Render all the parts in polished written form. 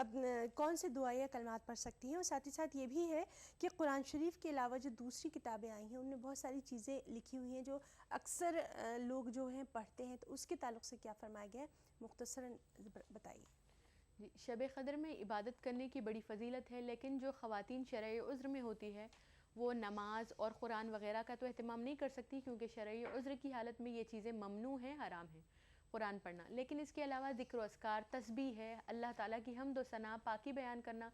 अब कौन से दुआ या कलमात पढ़ सकती हैं? और साथ ही साथ ये भी है कि कुरान शरीफ के अलावा जो दूसरी किताबें आई हैं उनमें बहुत सारी चीज़ें लिखी हुई हैं जो अक्सर लोग जो हैं पढ़ते हैं, तो उसके ताल्लुक़ से क्या फ़रमाया गया है, मुख्तसरन बताइए। जी, शब क़द्र में इबादत करने की बड़ी फ़जीलत है, लेकिन जो ख़वातीन शरई उज़्र में होती है वो नमाज और कुरान वग़ैरह का तो एहतमाम नहीं कर सकती, क्योंकि शरई उज़्र की हालत में ये चीज़ें ममनू हैं, हराम हैं कुरान पढ़ना। लेकिन इसके अलावा ज़िक्र अस्कार, तस्बीह है, अल्लाह ताला की हम्द व सना, पाकी बयान करना,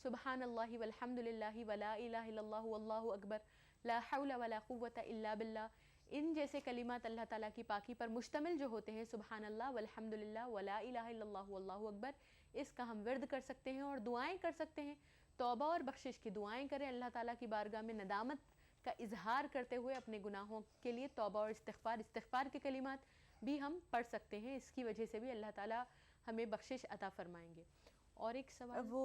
सुबहानल्लाहि वल्हम्दुलिल्लाहि वला इलाहा इल्लल्लाहु वल्लाहु अकबर, ला हौला वला कुव्वता इल्ला बिल्लाह, इन जैसे कलिमात अल्लाह ताला की पाकी पर मुश्तमिल जो होते हैं, सुबहानल्लाह वल्हम्दुलिल्लाह वला इलाहा इल्लल्लाहु वल्लाहु अकबर, इसका हम विर्द कर सकते हैं और दुआएं कर सकते हैं। तौबा और बख्शिश की दुआएं करें, अल्लाह ताला की बारगाह में नदामत का इजहार करते हुए अपने गुनाहों के लिए तौबा और इस्तिग़फ़ार के कलिमात भी हम पढ़ सकते हैं। इसकी वजह से भी अल्लाह ताला हमें बख्शिश अता फरमाएंगे। और एक सवाल, वो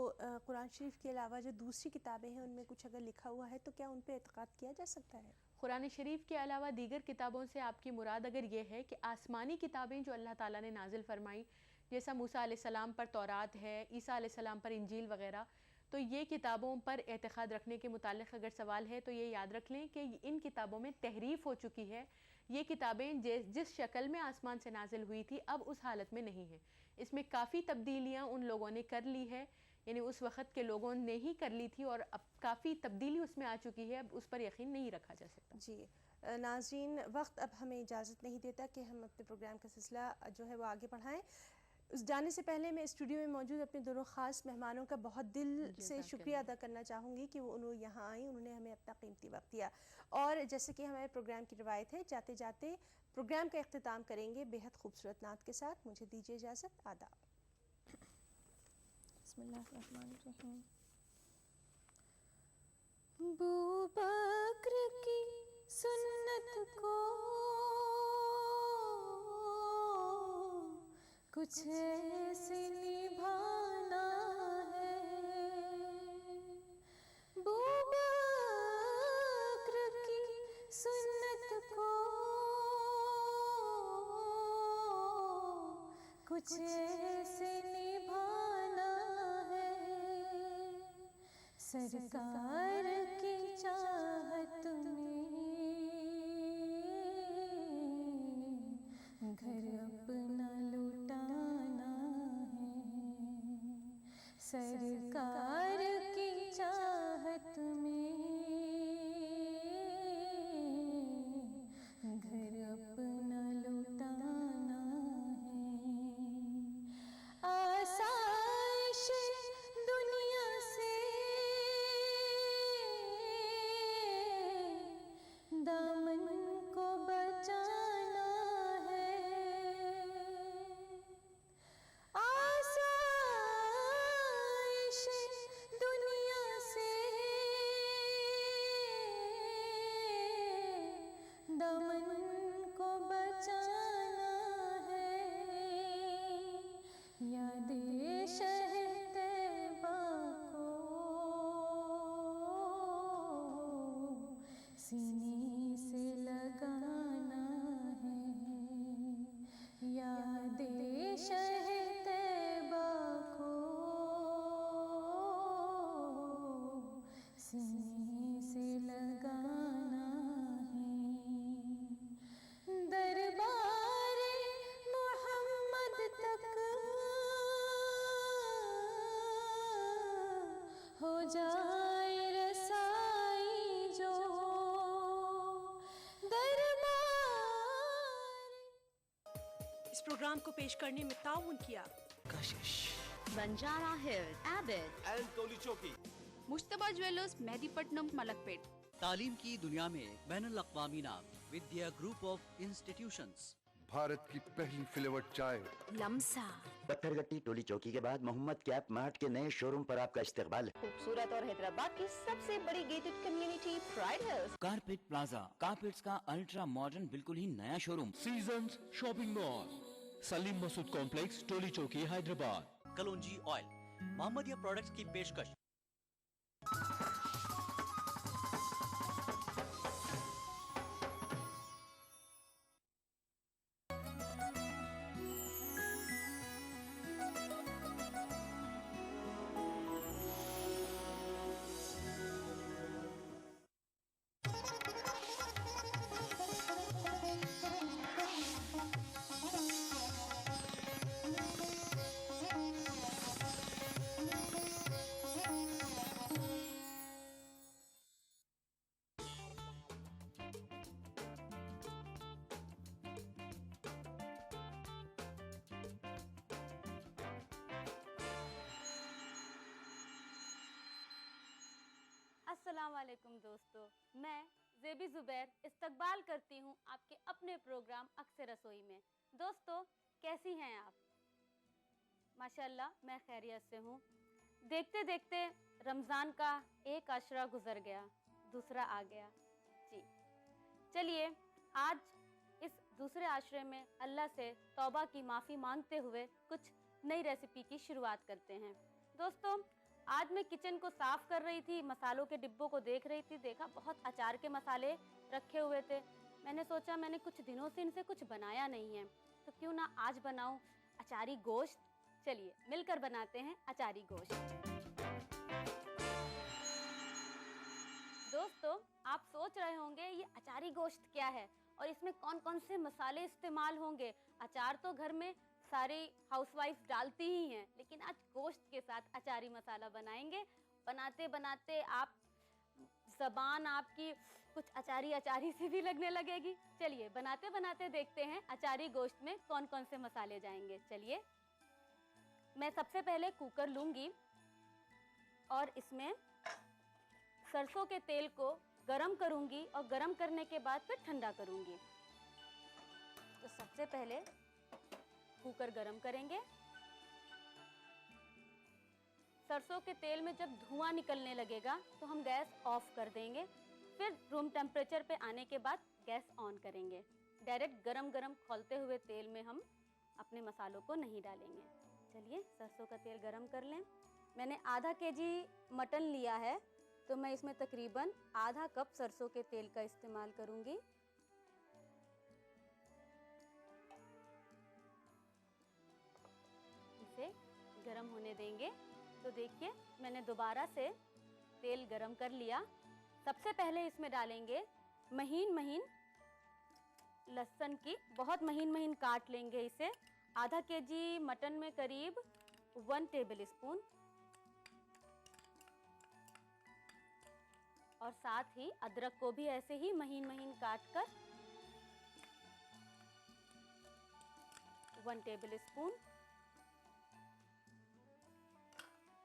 कुरान शरीफ के अलावा जो दूसरी किताबें हैं उनमें कुछ अगर लिखा हुआ है तो क्या उन पर एतक़ाद किया जा सकता है? कुरान शरीफ के अलावा दीगर किताबों से आपकी मुराद अगर ये है कि आसमानी किताबें जो अल्लाह ताला ने नाजिल फरमाई, जैसा मूसा अलैहिस्सलाम पर तौरात है, ईसा अलैहिस्सलाम पर इंजील वगैरह, तो ये किताबों पर एतक़ाद रखने के मुतालिक अगर सवाल है तो ये याद रख लें कि इन किताबों में तहरीफ़ हो चुकी है। ये किताबें जिस शक्ल में आसमान से नाजिल हुई थी अब उस हालत में नहीं है। इसमें काफ़ी तब्दीलियाँ उन लोगों ने कर ली है, यानी उस वक़्त के लोगों ने ही कर ली थी और अब काफ़ी तब्दीली उसमें आ चुकी है, अब उस पर यकीन नहीं रखा जा सकता। जी नाज़रीन, वक्त अब हमें इजाज़त नहीं देता कि हम अपने प्रोग्राम का सिलसिला जो है वो आगे बढ़ाएं। उस जाने से पहले मैं स्टूडियो में मौजूद अपने दोनों ख़ास मेहमानों का बहुत दिल से शुक्रिया अदा करना चाहूँगी कि वो उन्होंने यहाँ आई, उन्होंने हमें अपना कीमती वक्त दिया। और जैसे कि हमारे प्रोग्राम की रिवायत है, जाते जाते प्रोग्राम का इख्तिताम करेंगे बेहद खूबसूरत नात के साथ। मुझे दीजिए इजाज़त, आदाब। बिस्मिल्लाहिर्रहमानिर्रहीम। बू बकर की सुन्नत को कुछ ऐसे निभाना है, बू बकर की सुन्नत को कुछ ऐसे निभाना है, सरकार की चाहत में घर अपना लुटाना है, सरकार की चाहत में घर अपना लुटाना है। आसाइश दुनिया से दामन को बचाना है, आसाइश दुनिया से दामन को बचाना है, यादें शहर तैबा को सीने से लगाना है, यादें शहर तैबा को सीने से लगाना है, दरबारे मोहम्मद तक हो जाए रसाई जो दरबार। इस प्रोग्राम को पेश करने में ताउन किया कशिश, बंजारा हिल्स, एबिड एंड टोली चौकी, मुश्तबा ज्वेलर्स, मेहदीपट्टनम, मलकपेट। तालीम की दुनिया में बैनुल-अक़वामी नाम, विद्या ग्रुप ऑफ इंस्टीट्यूशंस। भारत की पहली फ्लेवर्ड चाय लम्सा, पत्थरगट्टी टोली चौकी के बाद मोहम्मद कैप मार्ट के नए शोरूम पर आपका इस्तकबाल है। खूबसूरत और हैदराबाद की सबसे बड़ी gated community Pride Hills. Carpet Plaza, carpets का अल्ट्रा मॉडर्न बिल्कुल ही नया शोरूम। Seasons Shopping Mall, Saleem Masood complex, Toli Chowki, Hyderabad. कलौंजी ऑयल, मोहम्मदिया प्रोडक्ट्स की पेशकश। अस्सलाम वालेकुम दोस्तों, मैं ज़ेबी ज़ुबैर इस्तकबाल करती हूँ आपके अपने प्रोग्राम अक्सर रसोई में। दोस्तों कैसी हैं आप? माशाल्लाह मैं खैरियत से हूँ। देखते देखते रमज़ान का एक आशरा गुज़र गया, दूसरा आ गया जी। चलिए आज इस दूसरे आशरे में अल्लाह से तौबा की माफ़ी मांगते हुए कुछ नई रेसिपी की शुरुआत करते हैं। दोस्तों आज मैं किचन को साफ़ कर रही थी, मसालों के डिब्बों को देख रही थी, देखा बहुत अचार के मसाले रखे हुए थे। मैंने सोचा मैंने कुछ दिनों से इनसे कुछ बनाया नहीं है, तो क्यों ना आज बनाऊं अचारी गोश्त। चलिए मिलकर बनाते हैं अचारी गोश्त। दोस्तों आप सोच रहे होंगे ये अचारी गोश्त क्या है और इसमें कौन कौन से मसाले इस्तेमाल होंगे। अचार तो घर में सारी हाउसवाइफ डालती ही हैं, लेकिन आज गोश्त के साथ अचारी मसाला बनाएंगे। बनाते बनाते आप ज़बान आपकी कुछ अचारी अचारी से भी लगने लगेगी। चलिए बनाते बनाते देखते हैं अचारी गोश्त में कौन कौन से मसाले जाएंगे। चलिए मैं सबसे पहले कुकर लूँगी और इसमें सरसों के तेल को गरम करूँगी और गरम करने के बाद फिर ठंडा करूँगी। तो सबसे पहले कुकर गरम करेंगे। सरसों के तेल में जब धुआं निकलने लगेगा तो हम गैस ऑफ कर देंगे। फिर रूम टेम्परेचर पे आने के बाद गैस ऑन करेंगे। डायरेक्ट गरम गरम खौलते हुए तेल में हम अपने मसालों को नहीं डालेंगे। चलिए सरसों का तेल गरम कर लें। मैंने आधा केजी मटन लिया है, तो मैं इसमें तकरीबन आधा कप सरसों के तेल का इस्तेमाल करूंगी। इसे गरम होने देंगे। तो देखिए मैंने दोबारा से तेल गरम कर लिया। सबसे पहले इसमें डालेंगे महीन महीन लहसुन की, बहुत महीन महीन काट लेंगे इसे। आधा केजी मटन में करीब 1 टेबल स्पून, और साथ ही अदरक को भी ऐसे ही महीन महीन काट कर 1 टेबल स्पून।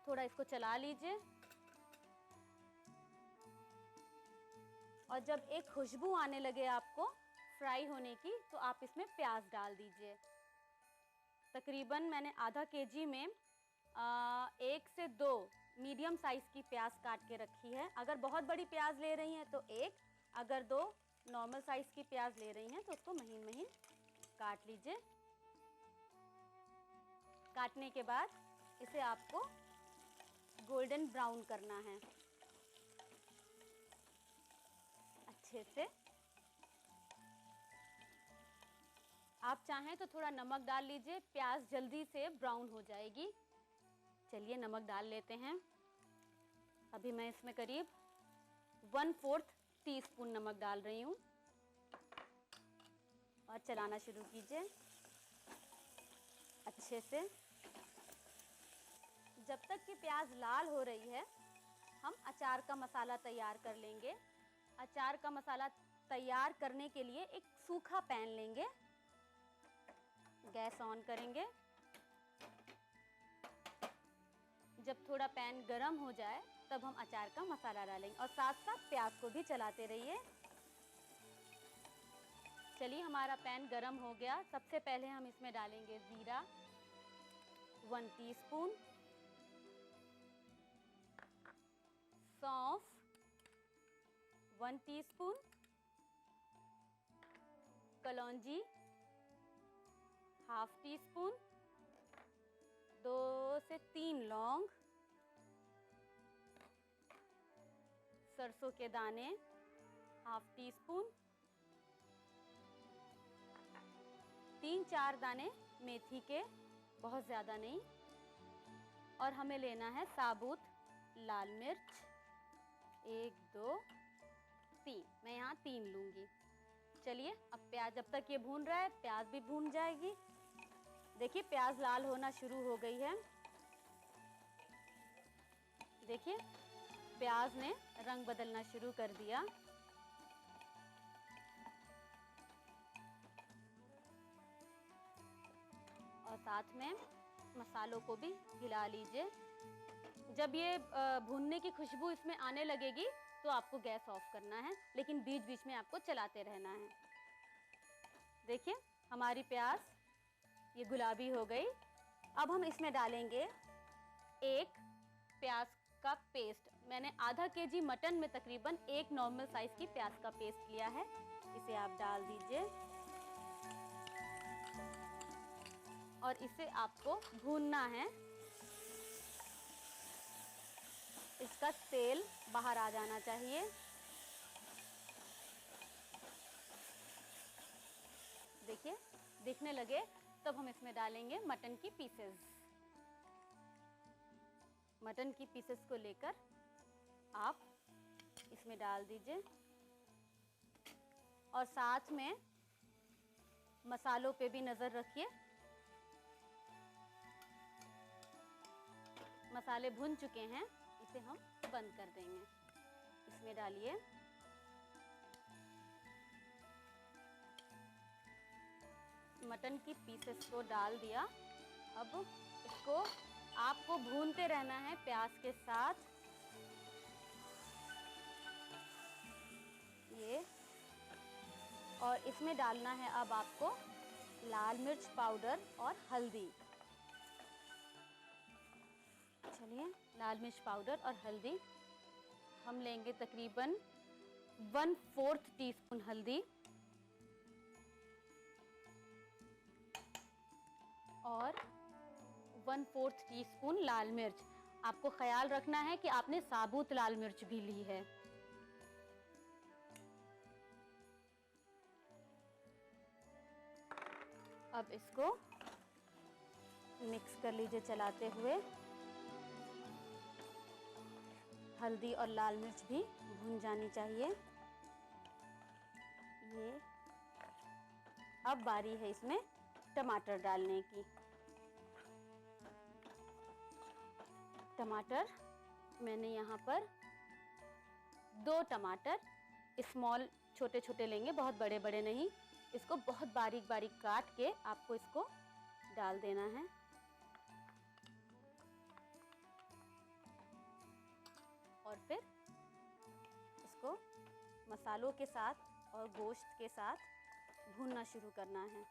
थोड़ा इसको चला लीजिए और जब एक खुशबू आने लगे आपको फ्राई होने की, तो आप इसमें प्याज डाल दीजिए। तकरीबन मैंने आधा केजी में 1 से 2 मीडियम साइज़ की प्याज काट के रखी है। अगर बहुत बड़ी प्याज ले रही हैं तो 1, अगर 2 नॉर्मल साइज़ की प्याज ले रही हैं तो उसको महीन महीन काट लीजिए। काटने के बाद इसे आपको गोल्डन ब्राउन करना है अच्छे से। आप चाहें तो थोड़ा नमक डाल लीजिए, प्याज जल्दी से ब्राउन हो जाएगी। चलिए नमक डाल लेते हैं। अभी मैं इसमें करीब 1/4 टीस्पून नमक डाल रही हूँ और चलाना शुरू कीजिए अच्छे से। जब तक कि प्याज लाल हो रही है हम अचार का मसाला तैयार कर लेंगे। अचार का मसाला तैयार करने के लिए एक सूखा पैन लेंगे, गैस ऑन करेंगे। जब थोड़ा पैन गरम हो जाए तब हम अचार का मसाला डालेंगे और साथ साथ प्याज को भी चलाते रहिए। चलिए हमारा पैन गरम हो गया। सबसे पहले हम इसमें डालेंगे जीरा 1 टीस्पून, सौंफ 1 टीस्पून, कलौंजी 1/2 टीस्पून, 2 से 3 लौंग, सरसों के दाने 1/2 टीस्पून, 3-4 दाने मेथी के, बहुत ज़्यादा नहीं, और हमें लेना है साबुत लाल मिर्च 1, 2, 3। मैं यहाँ 3 लूँगी। चलिए अब प्याज, जब तक ये भून रहा है प्याज भी भून जाएगी। देखिए प्याज लाल होना शुरू हो गई है। देखिए प्याज ने रंग बदलना शुरू कर दिया। और साथ में मसालों को भी हिला लीजिए। जब ये भूनने की खुशबू इसमें आने लगेगी तो आपको गैस ऑफ करना है, लेकिन बीच बीच में आपको चलाते रहना है। देखिए हमारी प्याज ये गुलाबी हो गई। अब हम इसमें डालेंगे एक प्याज का पेस्ट। मैंने आधा केजी मटन में तकरीबन एक नॉर्मल साइज की प्याज का पेस्ट लिया है, इसे आप डाल दीजिए और इसे आपको भूनना है। इसका तेल बाहर आ जाना चाहिए। देखिए दिखने लगे तब हम इसमें डालेंगे मटन की पीसेस। मटन की पीसेस को लेकर आप इसमें डाल दीजिए और साथ में मसालों पे भी नज़र रखिए। मसाले भुन चुके हैं, इसे हम बंद कर देंगे। इसमें डालिए मटन की पीसेस को डाल दिया। अब इसको आपको भूनते रहना है प्याज के साथ। ये और इसमें डालना है अब आपको लाल मिर्च पाउडर और हल्दी। चलिए लाल मिर्च पाउडर और हल्दी हम लेंगे तकरीबन 1/4 टीस्पून हल्दी और 1/4 टीस्पून लाल मिर्च। आपको ख्याल रखना है कि आपने साबुत लाल मिर्च भी ली है। अब इसको मिक्स कर लीजिए चलाते हुए। हल्दी और लाल मिर्च भी भून जानी चाहिए। ये अब बारी है इसमें टमाटर डालने की। टमाटर मैंने यहाँ पर 2 टमाटर स्मॉल छोटे छोटे लेंगे, बहुत बड़े बड़े नहीं। इसको बहुत बारीक बारीक काट के आपको इसको डाल देना है। और फिर इसको मसालों के साथ और गोश्त के साथ भूनना शुरू करना है।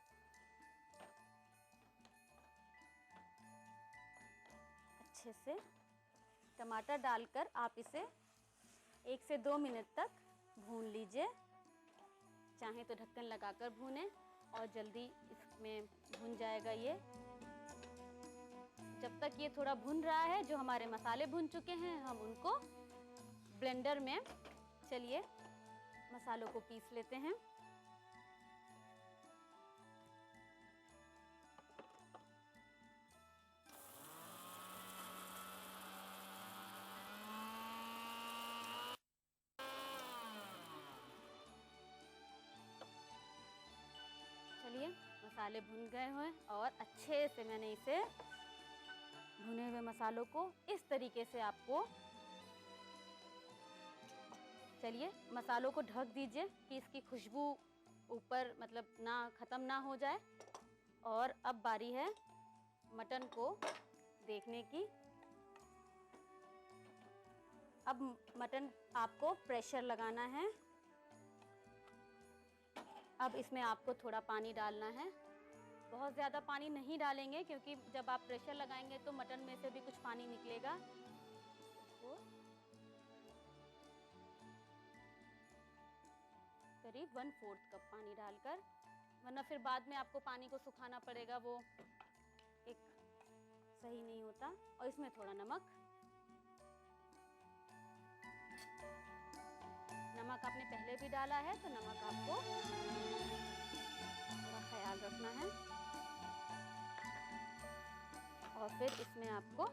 अच्छे से टमाटर डालकर आप इसे 1 से 2 मिनट तक भून लीजिए। चाहे तो ढक्कन लगाकर भूनें और जल्दी इसमें भून जाएगा ये। जब तक ये थोड़ा भुन रहा है, जो हमारे मसाले भुन चुके हैं, हम उनको ब्लेंडर में चलिए मसालों को पीस लेते हैं। चलिए मसाले भुन गए हैं और अच्छे से मैंने इसे भुने हुए मसालों को इस तरीके से आपको, चलिए मसालों को ढक दीजिए कि इसकी खुशबू ऊपर मतलब ना ख़त्म ना हो जाए। और अब बारी है मटन को देखने की। अब मटन आपको प्रेशर लगाना है। अब इसमें आपको थोड़ा पानी डालना है। बहुत ज़्यादा पानी नहीं डालेंगे क्योंकि जब आप प्रेशर लगाएंगे तो मटन में से भी कुछ पानी निकलेगा। तो करीब 1/4 कप पानी डालकर, वरना फिर बाद में आपको पानी को सुखाना पड़ेगा, वो एक सही नहीं होता। और इसमें थोड़ा नमक आपने पहले भी डाला है तो नमक आपको थोड़ा ख्याल रखना है। और फिर इसमें आपको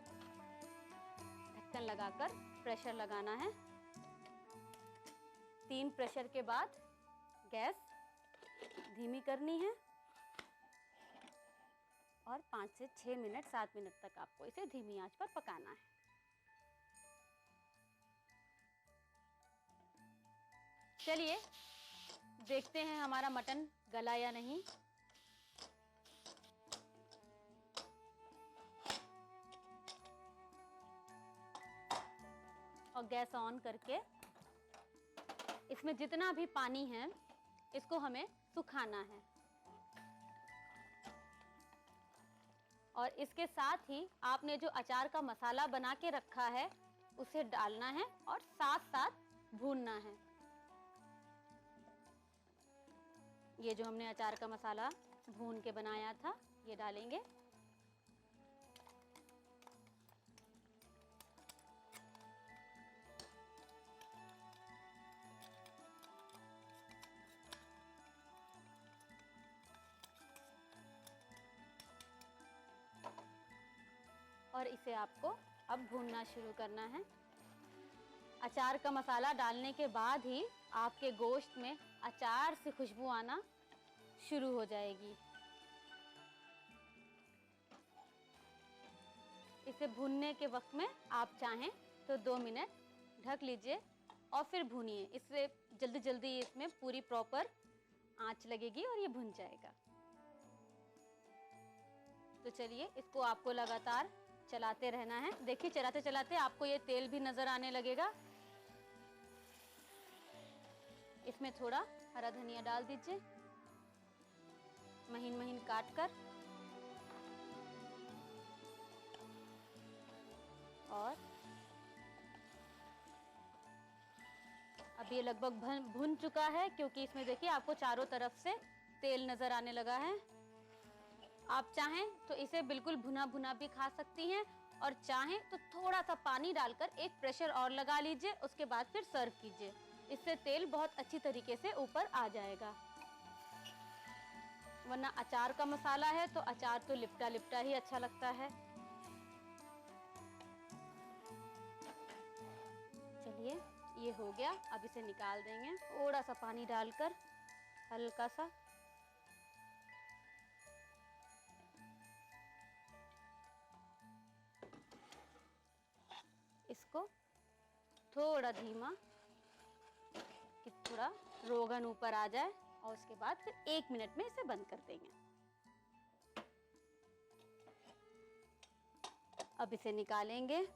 ढक्कन लगाकर प्रेशर लगाना है। 3 प्रेशर के बाद गैस धीमी करनी है और 5 से 6 मिनट 7 मिनट तक आपको इसे धीमी आंच पर पकाना है। चलिए देखते हैं हमारा मटन गला या नहीं। और गैस ऑन करके इसमें जितना भी पानी है इसको हमें सुखाना है। और इसके साथ ही आपने जो अचार का मसाला बना के रखा है उसे डालना है और साथ साथ भूनना है। ये जो हमने अचार का मसाला भून के बनाया था ये डालेंगे। और इसे आपको अब भूनना शुरू करना है। अचार का मसाला डालने के बाद ही आपके गोश्त में अचार से खुशबू आना शुरू हो जाएगी। इसे भूनने के वक्त में आप चाहें तो 2 मिनट ढक लीजिए और फिर भूनिए। इससे जल्दी जल्दी इसमें पूरी प्रॉपर आंच लगेगी और ये भुन जाएगा। तो चलिए इसको आपको लगातार चलाते रहना है। देखिए चलाते चलाते आपको ये तेल भी नजर आने लगेगा। इसमें थोड़ा हरा धनिया डाल दीजिए महीन महीन काट कर। और अब ये लगभग भुन चुका है क्योंकि इसमें देखिए आपको चारों तरफ से तेल नजर आने लगा है। आप चाहें तो इसे बिल्कुल भुना भुना भी खा सकती हैं और चाहें तो थोड़ा सा पानी डालकर एक प्रेशर और लगा लीजिए, उसके बाद फिर सर्व कीजिए। इससे तेल बहुत अच्छी तरीके से ऊपर आ जाएगा। वरना अचार का मसाला है तो अचार तो लिपटा लिपटा ही अच्छा लगता है। चलिए ये हो गया, अब इसे निकाल देंगे। थोड़ा सा पानी डालकर हल्का सा। इसको थोड़ा धीमा कि थोड़ा रोगन ऊपर आ जाए और उसके बाद फिर 1 मिनट में इसे बंद कर देंगे। अब इसे निकालेंगे।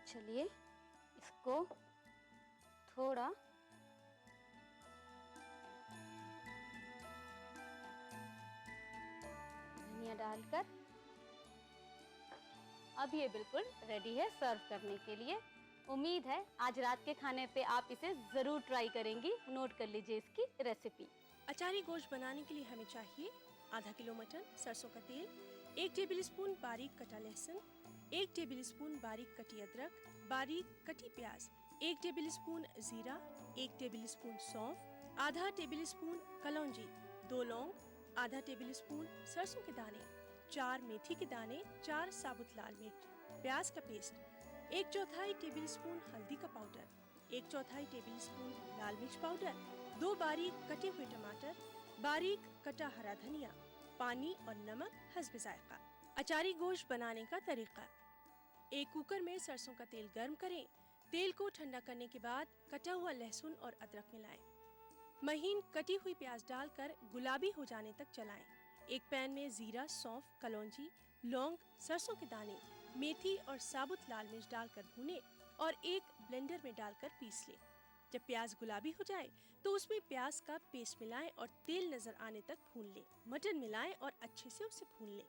चलिए इसको थोड़ा धनिया डालकर अब ये बिल्कुल रेडी है सर्व करने के लिए। उम्मीद है आज रात के खाने पे आप इसे जरूर ट्राई करेंगी। नोट कर लीजिए इसकी रेसिपी। अचारी गोश्त बनाने के लिए हमें चाहिए आधा किलो मटन, सरसों का तेल, 1 टेबलस्पून बारीक कटा लहसुन, 1 टेबलस्पून बारीक कटी अदरक, बारीक कटी प्याज, 1 टेबलस्पून जीरा, 1 टेबलस्पून सौंफ, आधा टेबलस्पून कलौंजी, 2 लौंग, आधा टेबलस्पून सरसों के दाने, 4 मेथी के दाने, 4 साबुत लाल मिर्च, प्याज का पेस्ट, 1/4 टेबलस्पून हल्दी का पाउडर, 1/4 टेबलस्पून लाल मिर्च पाउडर, 2 बारीक कटे हुए टमाटर, बारीक कटा हरा धनिया, पानी और नमक हस्ब जायका। अचारी गोश्त बनाने का तरीका। एक कुकर में सरसों का तेल गर्म करें। तेल को ठंडा करने के बाद कटा हुआ लहसुन और अदरक मिलाएं। महीन कटी हुई प्याज डालकर गुलाबी हो जाने तक चलाएं। एक पैन में जीरा, सौंफ, कलौंजी, लौंग, सरसों के दाने, मेथी और साबुत लाल मिर्च डालकर भूनें और एक ब्लेंडर में डालकर पीस लें। जब प्याज गुलाबी हो जाए तो उसमें प्याज का पेस्ट मिलाएं और तेल नजर आने तक भून लें। मटन मिलाएं और अच्छे से उसे भून लें।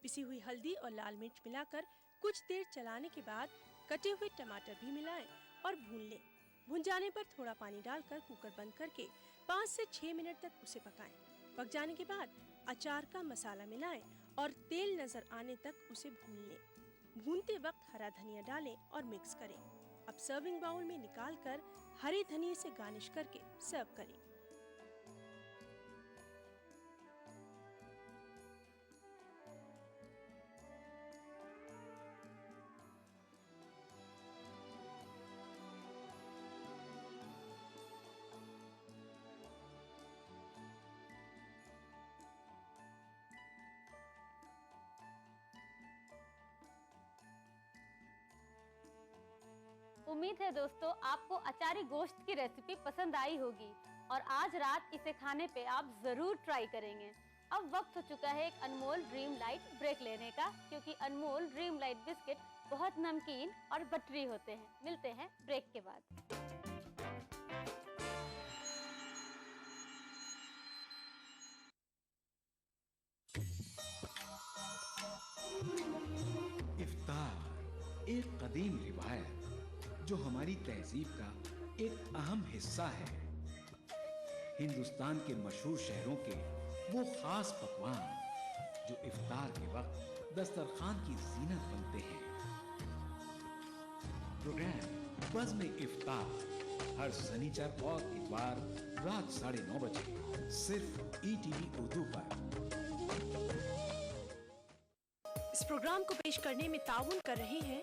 पिसी हुई हल्दी और लाल मिर्च मिलाकर कुछ देर चलाने के बाद कटे हुए टमाटर भी मिलाएं और भून लें। भुन जाने पर थोड़ा पानी डालकर कुकर बंद करके 5 से 6 मिनट तक उसे पकाएं। पक जाने के बाद अचार का मसाला मिलाएं और तेल नजर आने तक उसे भून लें। भूनते वक्त हरा धनिया डालें और मिक्स करें। अब सर्विंग बाउल में निकालकर हरे धनिये से गार्निश करके सर्व करें। उम्मीद है दोस्तों आपको अचारी गोश्त की रेसिपी पसंद आई होगी और आज रात इसे खाने पे आप जरूर ट्राई करेंगे। अब वक्त हो चुका है एक अनमोल ड्रीम लाइट ब्रेक लेने का, क्योंकि अनमोल ड्रीम लाइट बिस्किट बहुत नमकीन और बटरी होते हैं। मिलते हैं ब्रेक के बाद। इफ्तार एक कदीम रिवायत जो हमारी तहजीब का एक अहम हिस्सा है। हिंदुस्तान के मशहूर शहरों के वो खास पकवान जो इफ्तार के वक्त दस्तरखान की जीनत बनते हैं। प्रोग्राम बज़्म इफ्तार हर शनिचर और इतवार रात 9:30 बजे सिर्फ ETV उर्दू पर। इस प्रोग्राम को पेश करने में ताउन कर रहे हैं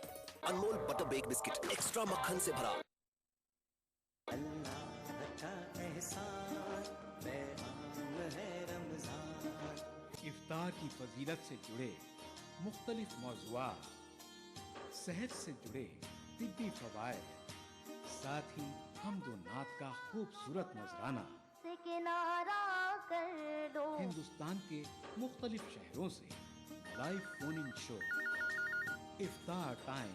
अनमोल बटर बेक बिस्किट एक्स्ट्रा मक्खन से भरा। इफ्तार की फजीलत से जुड़े मुख्तलिफ मौज़ूआत, सेहत से जुड़े तिब्बी फवायद, साथ ही हम्दो नात का खूबसूरत नजराना से किनारा कर दो। हिंदुस्तान के मुख्तलिफ शहरों से लाइव फोन इन शो इफ्तार टाइम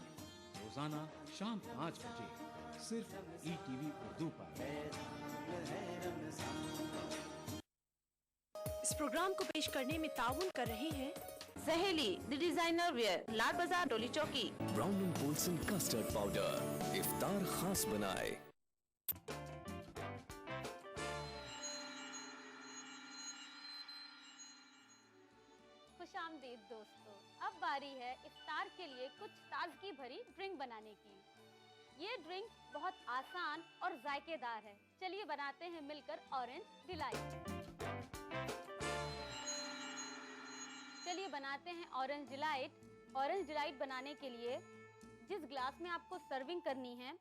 रोजाना शाम 5 बजे सिर्फ ETV उर्दू पर। इस प्रोग्राम को पेश करने में ताउन कर रहे हैं सहेली द डिजाइनर वेयर, लाल बाजार, टोली चौकी। ब्राउन एंड गोल्सन कस्टर्ड पाउडर इफ्तार खास बनाए। खुशामदीद दोस्तों, अब बारी है इफ्तार के लिए कुछ ताजगी भरी ड्रिंक बनाने की। ये ड्रिंक बहुत आसान और जायकेदार है। चलिए बनाते हैं मिलकर ऑरेंज डिलाइट। चलिए बनाते हैं ऑरेंज डिलाइट। ऑरेंज डिलाइट बनाने के लिए जिस ग्लास में आपको सर्विंग करनी है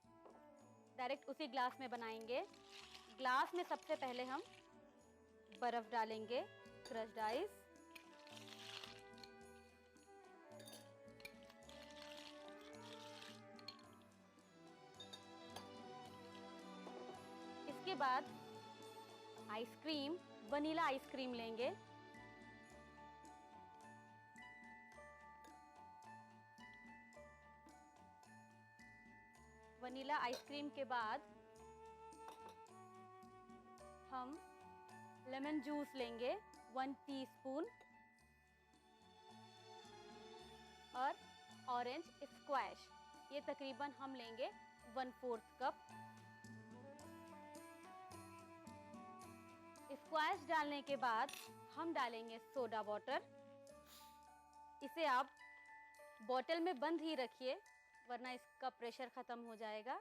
डायरेक्ट उसी ग्लास में बनाएंगे। ग्लास में सबसे पहले हम बर्फ डालेंगे, क्रश्ड आइस, इसके बाद आइसक्रीम, वनीला आइसक्रीम लेंगे। वनीला आइसक्रीम के बाद हम लेमन जूस लेंगे 1 टीस्पून और ऑरेंज स्क्वैश, ये तकरीबन हम लेंगे 1/4 कप। स्क्वैश डालने के बाद हम डालेंगे सोडा वाटर। इसे आप बोतल में बंद ही रखिए वरना इसका प्रेशर खत्म हो जाएगा।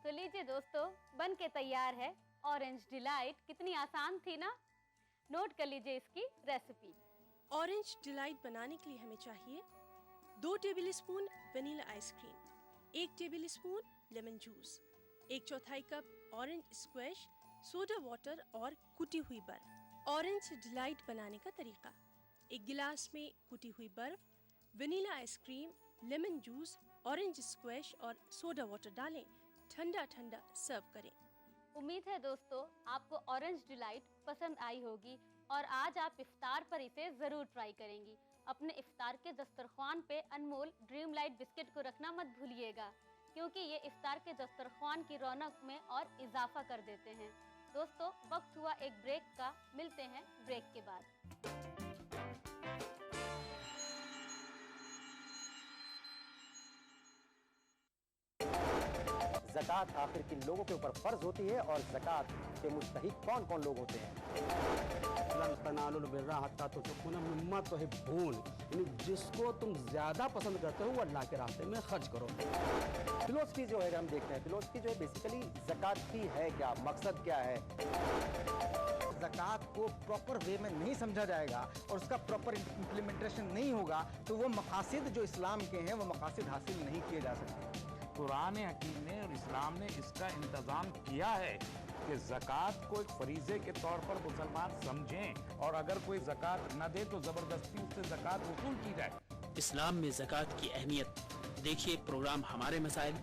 तो लीजिए दोस्तों, बन के तैयार है ऑरेंज डिलाइट। कितनी आसान थी ना? नोट कर लीजिए इसकी रेसिपी। ऑरेंज डिलाइट बनाने के लिए हमें चाहिए 2 tablespoon vanilla ice cream, 1 tablespoon lemon juice, 1/4 cup orange squash, soda water और कुटी हुई बर्फ। ऑरेंज डिलाइट बनाने का तरीका: एक गिलास में कुटी हुई बर्फ, vanilla ice cream, lemon juice, orange squash और सोडा वाटर डालें। ठंडा ठंडा सर्व करें। उम्मीद है दोस्तों आपको ऑरेंज डिलाइट पसंद आई होगी और आज आप इफ्तार पर इसे ज़रूर ट्राई करेंगी। अपने इफ्तार के दस्तरख्वान पे अनमोल ड्रीम लाइट बिस्किट को रखना मत भूलिएगा, क्योंकि ये इफ्तार के दस्तरख्वान की रौनक में और इजाफा कर देते हैं। दोस्तों, वक्त हुआ एक ब्रेक का। मिलते हैं ब्रेक के बाद। ज़कात आखिर किन लोगों के ऊपर फ़र्ज होती है और ज़कात के मुस्तहिक कौन कौन लोग होते हैं? जिसको तुम ज़्यादा पसंद करते हो वो अल्लाह के रास्ते में खर्च करो। फिलोसफी जो है हम देखते हैं, फिलोसफी जो है बेसिकली ज़कात की है क्या, मकसद क्या है? ज़कात को प्रॉपर वे में नहीं समझा जाएगा और उसका प्रॉपर इम्प्लीमेंटेशन नहीं होगा तो वो मकासद जो इस्लाम के हैं वो मकासद हासिल नहीं किए जा सकते। कुरान हकीम ने और इस्लाम ने इसका इंतज़ाम किया है कि ज़कात को एक फरीज़े के तौर पर मुसलमान समझें और अगर कोई ज़कात न दे तो ज़बरदस्ती उससे ज़कात वसूल की जाए। इस्लाम में ज़कात की अहमियत। देखिए प्रोग्राम हमारे मसाइल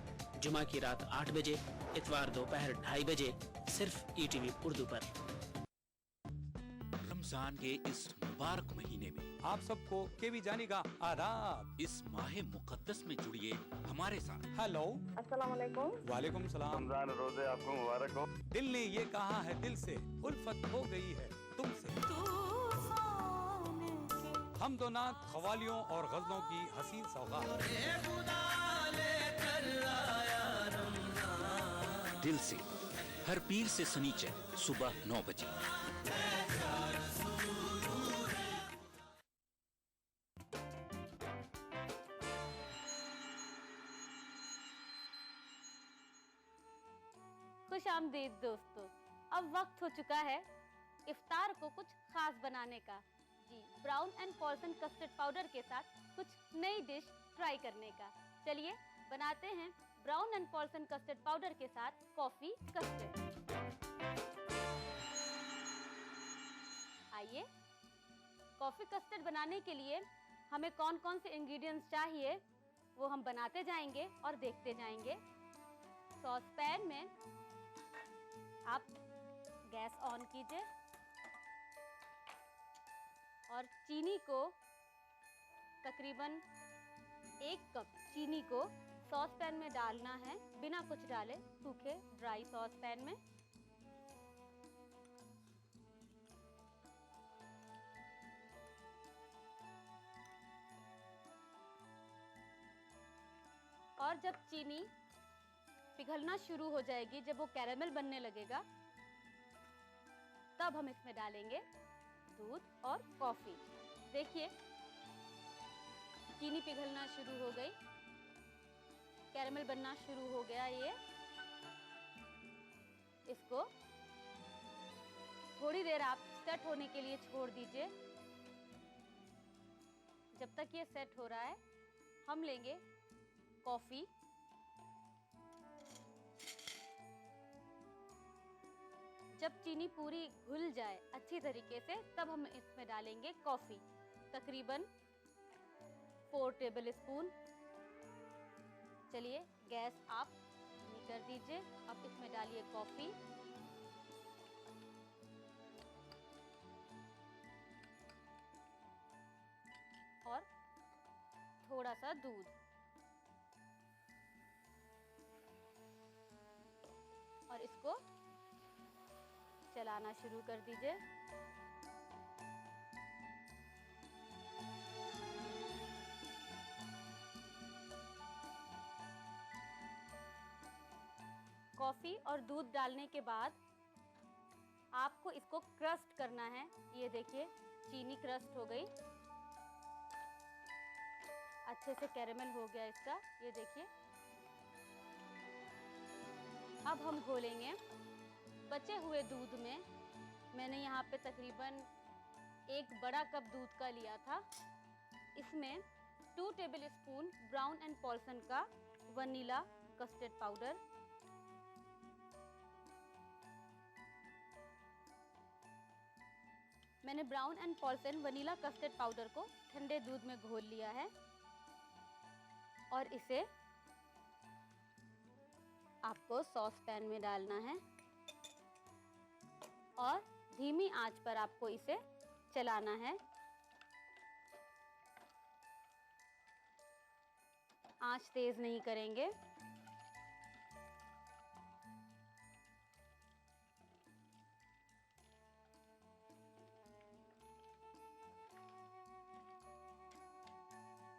जुमा की रात 8 बजे, इतवार दोपहर 2:30 बजे, सिर्फ ETV उर्दू पर। रमजान के इस मुबारक महीने में आप सबको केवी जानी का आदाब। इस माह मुकद्दस में जुड़िए हमारे साथ। हेलो, अस्सलाम वालेकुम। वालेकुम सलाम। रमजान रोजे आपको मुबारक हो। दिल ने ये कहा है दिल से, उल्फत हो गई है तुमसे। हम दो नात खवालियों और गज़लों की हसीन सौगात। दिल से हर पीर से सनीचर सुबह 9 बजे। खुश आमदीद दोस्तों, अब वक्त हो चुका है इफ्तार को कुछ खास बनाने का। जी, Brown and Polson custard powder के साथ कुछ नई डिश ट्राई करने का। चलिए बनाते हैं Brown and Polson custard powder के साथ कॉफी कस्टर्ड। आइए, कॉफी कस्टर्ड बनाने के लिए हमें कौन कौन से इंग्रेडिएंट्स चाहिए वो हम बनाते जाएंगे और देखते जाएंगे। सॉस पैन में आप गैस ऑन कीजिए और चीनी को तकरीबन 1 कप चीनी को सॉस पैन में डालना है, बिना कुछ डाले, सूखे ड्राई सॉस पैन में। और जब चीनी पिघलना शुरू हो जाएगी, जब वो कैरेमल बनने लगेगा, तब हम इसमें डालेंगे दूध और कॉफी। देखिए चीनी पिघलना शुरू हो गई, कैरेमल बनना शुरू हो गया। ये इसको थोड़ी देर आप सेट होने के लिए छोड़ दीजिए। जब तक ये सेट हो रहा है, हम लेंगे कॉफी। जब चीनी पूरी घुल जाए अच्छी तरीके से, तब हम इसमें डालेंगे कॉफी, तकरीबन 4 टेबल स्पून। चलिए गैस आप धीमी कर दीजिए। अब इसमें डालिए कॉफी, और थोड़ा सा दूध, और इसको चलाना शुरू कर दीजिए। कॉफी और दूध डालने के बाद आपको इसको क्रस्ट करना है। ये देखिए चीनी क्रस्ट हो गई, अच्छे से कैरेमल हो गया इसका, ये देखिए। अब हम घोलेंगे बचे हुए दूध में। मैंने यहाँ पे तकरीबन 1 बड़ा कप दूध का लिया था। इसमें 2 tablespoon Brown and Polson का वनीला कस्टर्ड पाउडर, मैंने Brown and Polson vanilla custard powder को ठंडे दूध में घोल लिया है, और इसे आपको सॉस पैन में डालना है और धीमी आंच पर आपको इसे चलाना है। आंच तेज नहीं करेंगे।